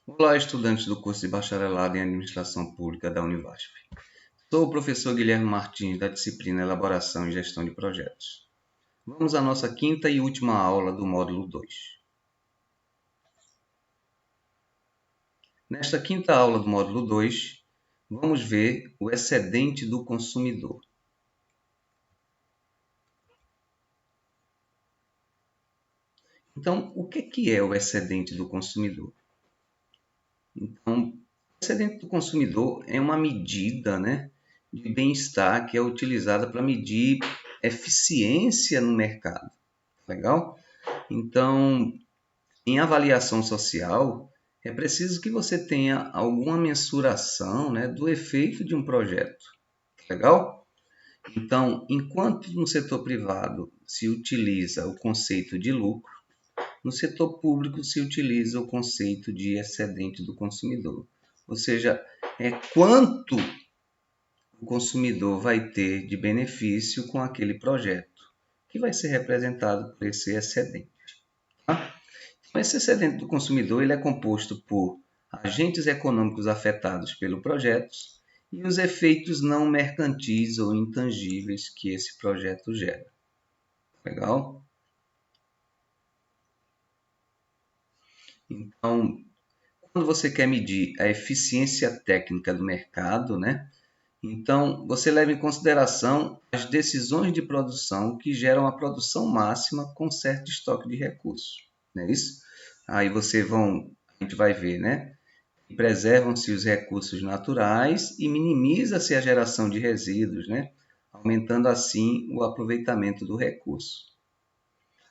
Olá, estudantes do curso de Bacharelado em Administração Pública da Univasf. Sou o professor Guilherme Martins, da disciplina Elaboração e Gestão de Projetos. Vamos à nossa quinta e última aula do módulo 2. Nesta quinta aula do módulo 2, vamos ver o excedente do consumidor. Então, o que é o excedente do consumidor? Então, o excedente do consumidor é uma medida, de bem-estar que é utilizada para medir eficiência no mercado. Legal? Então, em avaliação social, é preciso que você tenha alguma mensuração, do efeito de um projeto. Legal? Então, enquanto no setor privado se utiliza o conceito de lucro, no setor público se utiliza o conceito de excedente do consumidor. Ou seja, é quanto o consumidor vai ter de benefício com aquele projeto, que vai ser representado por esse excedente. Tá? Esse excedente do consumidor ele é composto por agentes econômicos afetados pelo projeto e os efeitos não mercantis ou intangíveis que esse projeto gera. Legal? Então, quando você quer medir a eficiência técnica do mercado, então você leva em consideração as decisões de produção que geram a produção máxima com certo estoque de recursos. Não é isso? Aí a gente vai ver, preservam-se os recursos naturais e minimiza-se a geração de resíduos, aumentando assim o aproveitamento do recurso.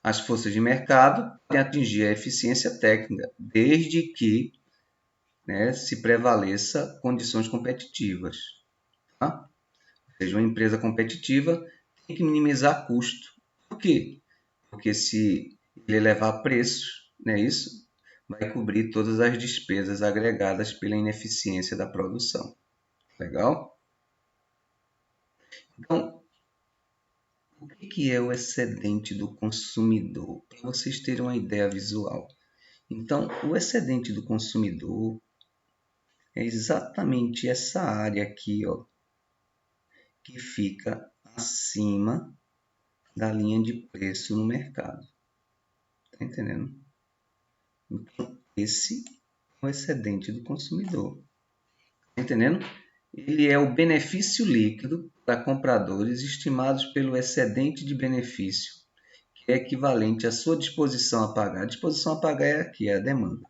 As forças de mercado podem atingir a eficiência técnica, desde que se prevaleça condições competitivas. Tá? Ou seja, uma empresa competitiva tem que minimizar custo. Por quê? Porque se ele elevar preços, isso vai cobrir todas as despesas agregadas pela ineficiência da produção. Legal? Então, o que é o excedente do consumidor? Para vocês terem uma ideia visual. Então, o excedente do consumidor é exatamente essa área aqui, ó, que fica acima da linha de preço no mercado. Tá entendendo? Então, esse é o excedente do consumidor. Tá entendendo? Ele é o benefício líquido para compradores estimados pelo excedente de benefício, que é equivalente à sua disposição a pagar. A disposição a pagar é aqui, é a demanda,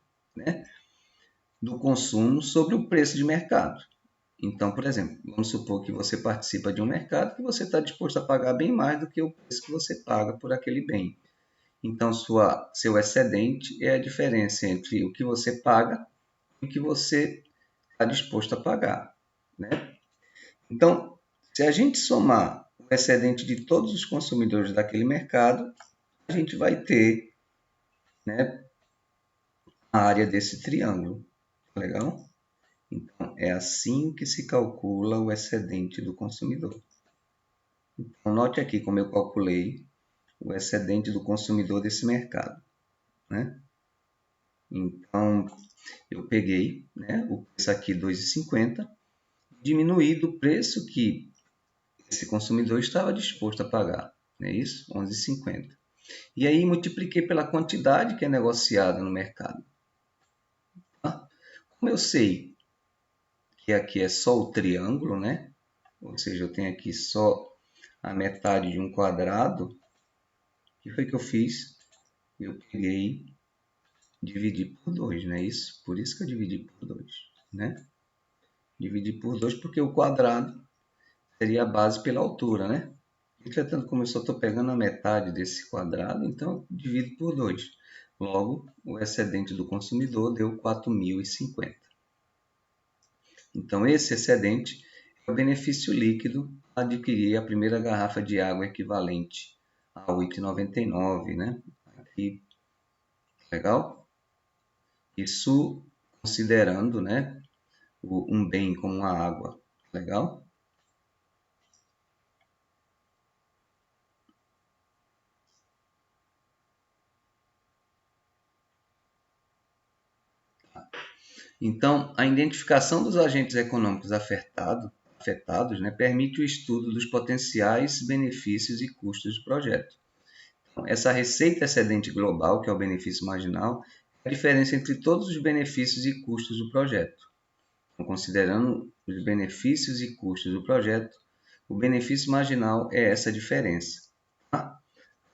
do consumo sobre o preço de mercado. Então, por exemplo, vamos supor que você participa de um mercado que você está disposto a pagar bem mais do que o preço que você paga por aquele bem. Então, seu excedente é a diferença entre o que você paga e o que você está disposto a pagar. Então, se a gente somar o excedente de todos os consumidores daquele mercado, a gente vai ter a área desse triângulo. Legal? Então, é assim que se calcula o excedente do consumidor. Então, note aqui como eu calculei o excedente do consumidor desse mercado. Então, eu peguei o preço aqui 2,50, diminuí do preço que esse consumidor estava disposto a pagar. Não é isso? 11,50. E aí multipliquei pela quantidade que é negociada no mercado. Tá? Como eu sei que aqui é só o triângulo, ou seja, eu tenho aqui só a metade de um quadrado, o que foi que eu fiz? Eu peguei, dividi por 2, não é isso? Por isso que eu dividi por 2, Dividi por 2 porque o quadrado seria a base pela altura, Entretanto, como eu só estou pegando a metade desse quadrado, então eu divido por 2. Logo, o excedente do consumidor deu 4.050. Então, esse excedente é o benefício líquido a adquirir a primeira garrafa de água equivalente a 8,99, Aqui, legal? Isso considerando, um bem como a água, legal? Então, a identificação dos agentes econômicos afetados, né, permite o estudo dos potenciais benefícios e custos do projeto. Então, essa receita excedente global, que é o benefício marginal, é a diferença entre todos os benefícios e custos do projeto. Então, considerando os benefícios e custos do projeto, o benefício marginal é essa diferença. Tá?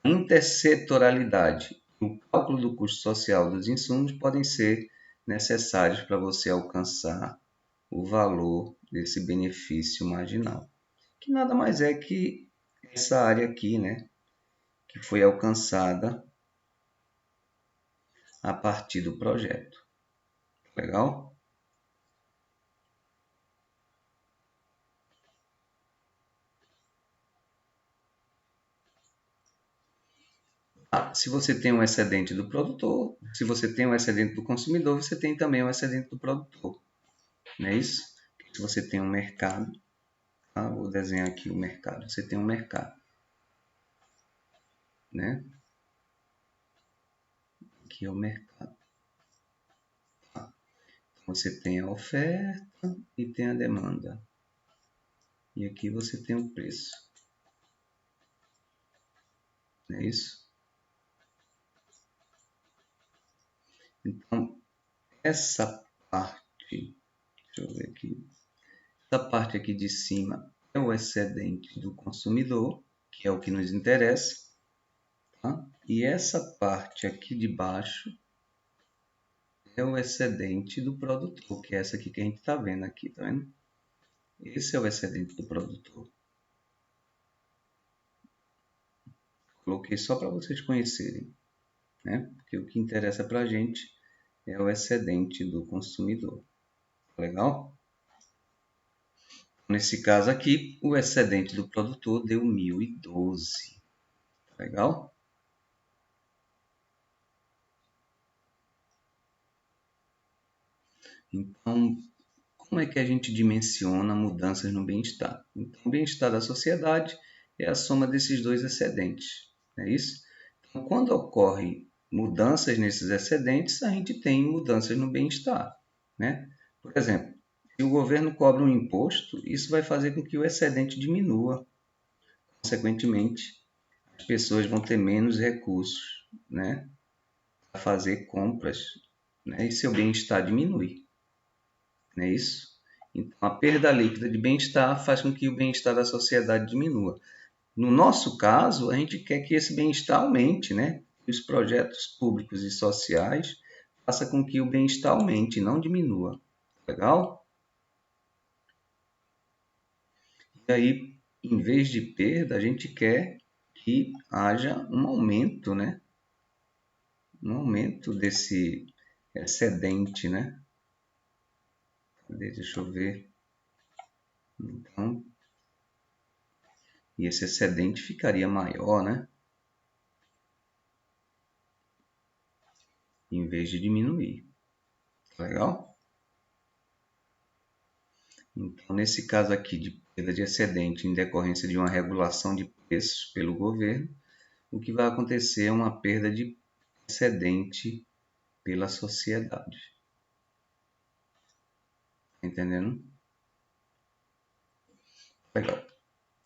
A intersetorialidade e o cálculo do custo social dos insumos podem ser necessários para você alcançar o valor desse benefício marginal, que nada mais é que essa área aqui, né, que foi alcançada a partir do projeto. Legal? Se você tem um excedente do produtor, se você tem um excedente do consumidor, você tem também um excedente do produtor. Não é isso? Se você tem um mercado, tá? Vou desenhar aqui o mercado. Você tem um mercado, né? Aqui é o mercado. Tá? Você tem a oferta e tem a demanda. E aqui você tem o preço. Não é isso? Então, essa parte, deixa eu ver aqui. Essa parte aqui de cima é o excedente do consumidor, que é o que nos interessa. Tá? E essa parte aqui de baixo é o excedente do produtor, que é essa aqui que a gente está vendo aqui, tá vendo? Esse é o excedente do produtor. Coloquei só para vocês conhecerem, né? Porque o que interessa para a gente é o excedente do consumidor. Legal? Nesse caso aqui, o excedente do produtor deu 1012. Legal? Então, como é que a gente dimensiona mudanças no bem-estar? Então, o bem-estar da sociedade é a soma desses dois excedentes, não é isso? Então, quando ocorrem mudanças nesses excedentes, a gente tem mudanças no bem-estar, né? Por exemplo, se o governo cobra um imposto, isso vai fazer com que o excedente diminua. Consequentemente, as pessoas vão ter menos recursos, né, para fazer compras, né, e seu bem-estar diminui. Não é isso? Então, a perda líquida de bem-estar faz com que o bem-estar da sociedade diminua. No nosso caso, a gente quer que esse bem-estar aumente, né? Que os projetos públicos e sociais façam com que o bem-estar aumente, não diminua. Legal? E aí, em vez de perda, a gente quer que haja um aumento, né? Um aumento desse excedente, né? Deixa eu ver. Então, e esse excedente ficaria maior, né? Em vez de diminuir. Legal? Então, nesse caso aqui de perda de excedente em decorrência de uma regulação de preços pelo governo, o que vai acontecer é uma perda de excedente pela sociedade. Tá entendendo? Legal.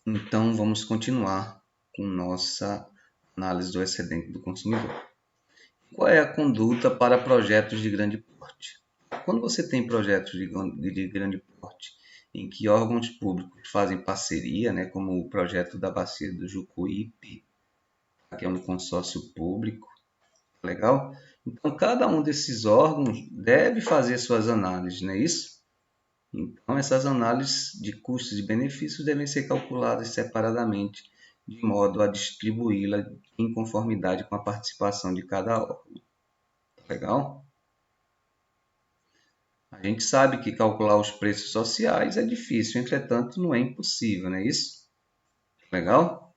Então, vamos continuar com nossa análise do excedente do consumidor. Qual é a conduta para projetos de grande porte? Quando você tem projetos de grande porte, em que órgãos públicos fazem parceria, né, como o projeto da Bacia do Jucuípe, que é um consórcio público, legal? Então, cada um desses órgãos deve fazer suas análises, não é isso? Então, essas análises de custos e benefícios devem ser calculadas separadamente, de modo a distribuí-la em conformidade com a participação de cada órgão. Legal? A gente sabe que calcular os preços sociais é difícil, entretanto, não é impossível, não é isso? Legal?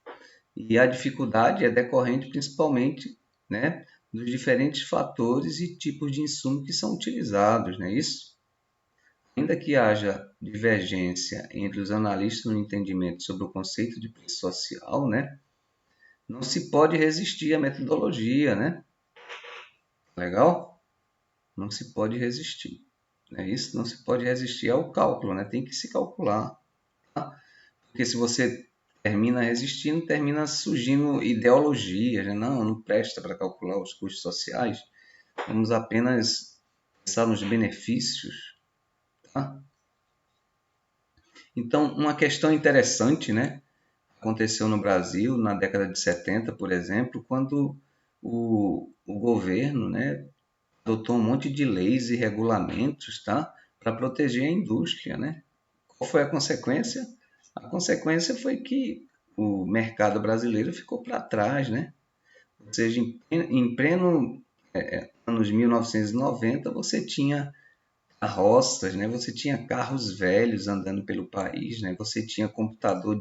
E a dificuldade é decorrente principalmente, né, dos diferentes fatores e tipos de insumo que são utilizados, não é isso? Ainda que haja divergência entre os analistas no entendimento sobre o conceito de preço social, né, não se pode resistir à metodologia, né? Legal? Não se pode resistir. né? Isso não se pode resistir ao cálculo, né? Tem que se calcular, tá? Porque se você termina resistindo, termina surgindo ideologias, né? Não, não presta para calcular os custos sociais, vamos apenas pensar nos benefícios, tá? Então, uma questão interessante, né? Aconteceu no Brasil na década de 70, por exemplo, quando o governo, né, adotou um monte de leis e regulamentos, tá, para proteger a indústria, né? Qual foi a consequência? A consequência foi que o mercado brasileiro ficou para trás, né? Ou seja, em pleno anos 1990, você tinha carroças, né? Você tinha carros velhos andando pelo país, né? Você tinha computador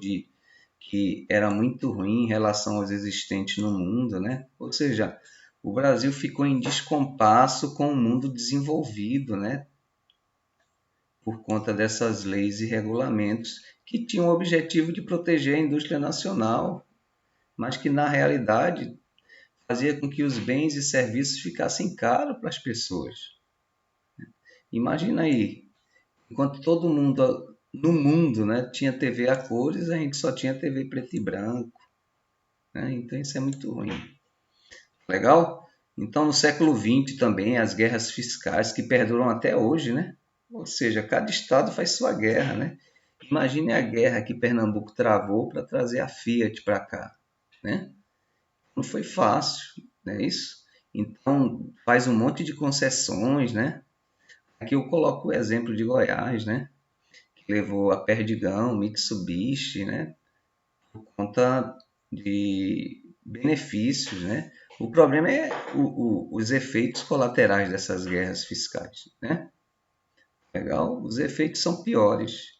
que era muito ruim em relação aos existentes no mundo, né? Ou seja, o Brasil ficou em descompasso com o mundo desenvolvido, né? Por conta dessas leis e regulamentos que tinham o objetivo de proteger a indústria nacional, mas que na realidade fazia com que os bens e serviços ficassem caros para as pessoas. Imagina aí, enquanto todo mundo no mundo, né, tinha TV a cores, a gente só tinha TV preto e branco, né? Então isso é muito ruim. Legal? Então no século XX também as guerras fiscais que perduram até hoje, né? Ou seja, cada estado faz sua guerra, né? Imagine a guerra que Pernambuco travou para trazer a Fiat para cá, né? Não foi fácil, não é isso? Então faz um monte de concessões, né? Aqui eu coloco o exemplo de Goiás, né? Que levou a Perdigão, Mitsubishi, né? Por conta de benefícios, né? O problema é os efeitos colaterais dessas guerras fiscais, né? Legal? Os efeitos são piores.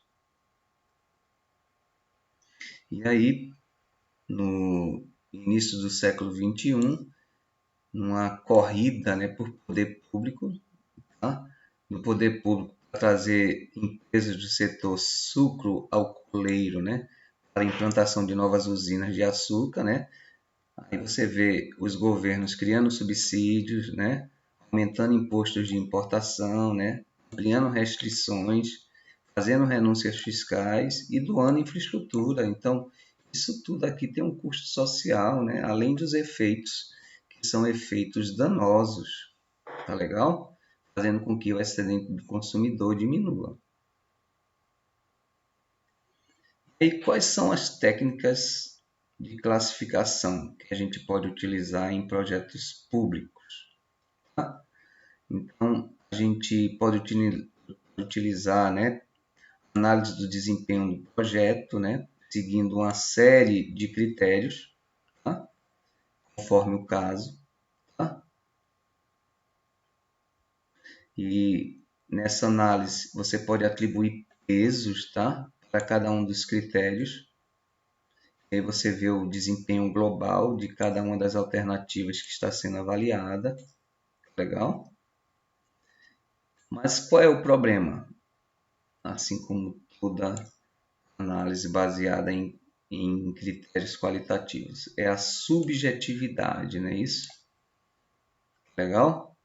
E aí, no início do século XXI, numa corrida, né, por poder público, tá? Do poder público para trazer empresas do setor sucro-alcooleiro, né, para a implantação de novas usinas de açúcar, né? Aí você vê os governos criando subsídios, né? Aumentando impostos de importação, né? Ampliando restrições, fazendo renúncias fiscais e doando infraestrutura. Então, isso tudo aqui tem um custo social, né? Além dos efeitos, que são efeitos danosos, tá legal? Fazendo com que o excedente do consumidor diminua. E quais são as técnicas de classificação que a gente pode utilizar em projetos públicos? Tá? Então, a gente pode utilizar, né, análise do desempenho do projeto, né, seguindo uma série de critérios, tá? Conforme o caso. Tá? E nessa análise você pode atribuir pesos, tá, para cada um dos critérios. Aí você vê o desempenho global de cada uma das alternativas que está sendo avaliada. Legal? Mas qual é o problema? Assim como toda análise baseada em critérios qualitativos, é a subjetividade, não é isso? Legal?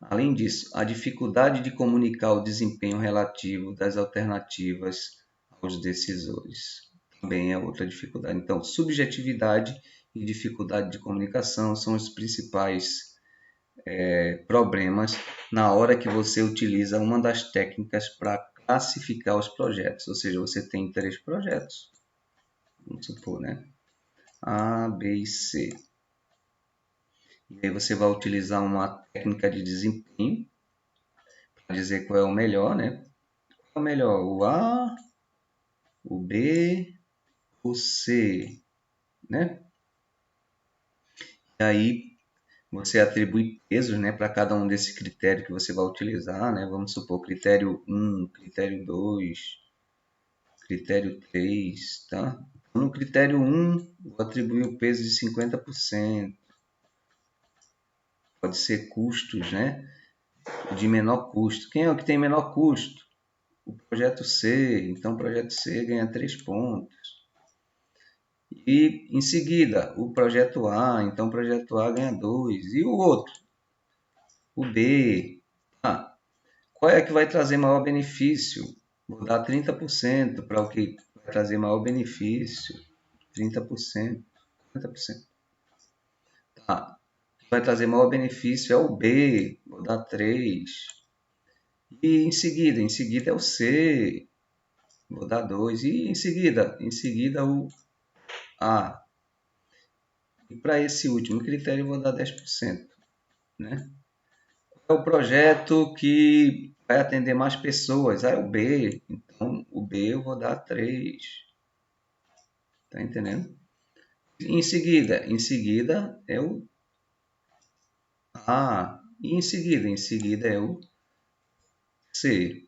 Além disso, a dificuldade de comunicar o desempenho relativo das alternativas aos decisores também é outra dificuldade. Então, subjetividade e dificuldade de comunicação são os principais problemas na hora que você utiliza uma das técnicas para classificar os projetos. Ou seja, você tem 3 projetos, vamos supor, né? A, B e C. E aí você vai utilizar uma técnica de desempenho para dizer qual é o melhor, né? Qual é o melhor? O A, o B, o C, né? E aí você atribui pesos, né, para cada um desse critério que você vai utilizar, né? Vamos supor critério 1, critério 2, critério 3, tá? No critério 1, vou atribuir o peso de 50%. Pode ser custos, né? De menor custo. Quem é o que tem menor custo? O projeto C. Então, o projeto C ganha 3 pontos. E, em seguida, o projeto A. Então, o projeto A ganha 2. E o outro? O B. Ah, Qual é que vai trazer maior benefício? Vou dar 30% para o que vai trazer maior benefício. 30%, 40%. Tá. O que vai trazer maior benefício é o B, vou dar 3. E em seguida é o C, vou dar 2. E em seguida o A. E para esse último critério eu vou dar 10%. Né? É o projeto que vai atender mais pessoas. É o B. Então, o B eu vou dar 3. Tá entendendo? Em seguida é o A. E em seguida é o C.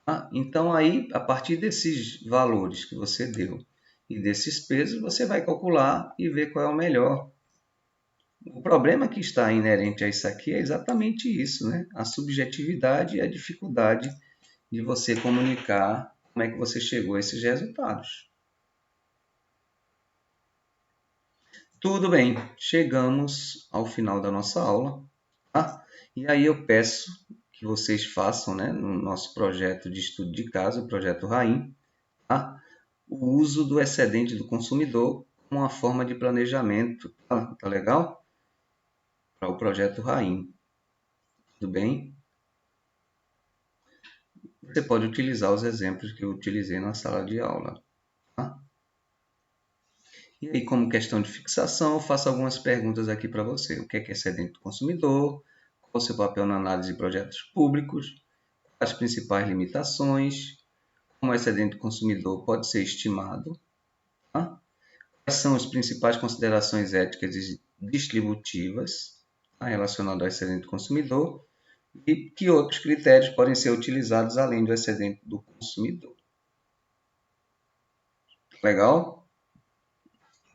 Tá? Então, aí, a partir desses valores que você deu e desses pesos, você vai calcular e ver qual é o melhor. O problema que está inerente a isso aqui é exatamente isso, né? A subjetividade e a dificuldade de você comunicar como é que você chegou a esses resultados. Tudo bem, chegamos ao final da nossa aula, tá? E aí eu peço que vocês façam, né, no nosso projeto de estudo de caso, o projeto RAIN, tá? O uso do excedente do consumidor como uma forma de planejamento, tá? Tá legal? Para o projeto RAIN, tudo bem? Você pode utilizar os exemplos que eu utilizei na sala de aula, tá? E aí, como questão de fixação, eu faço algumas perguntas aqui para você. O que é excedente do consumidor? Qual o seu papel na análise de projetos públicos? As principais limitações? Como o excedente do consumidor pode ser estimado? Tá? Quais são as principais considerações éticas e distributivas, tá, relacionadas ao excedente do consumidor? E que outros critérios podem ser utilizados além do excedente do consumidor? Legal?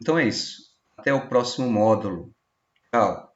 Então é isso. Até o próximo módulo. Tchau.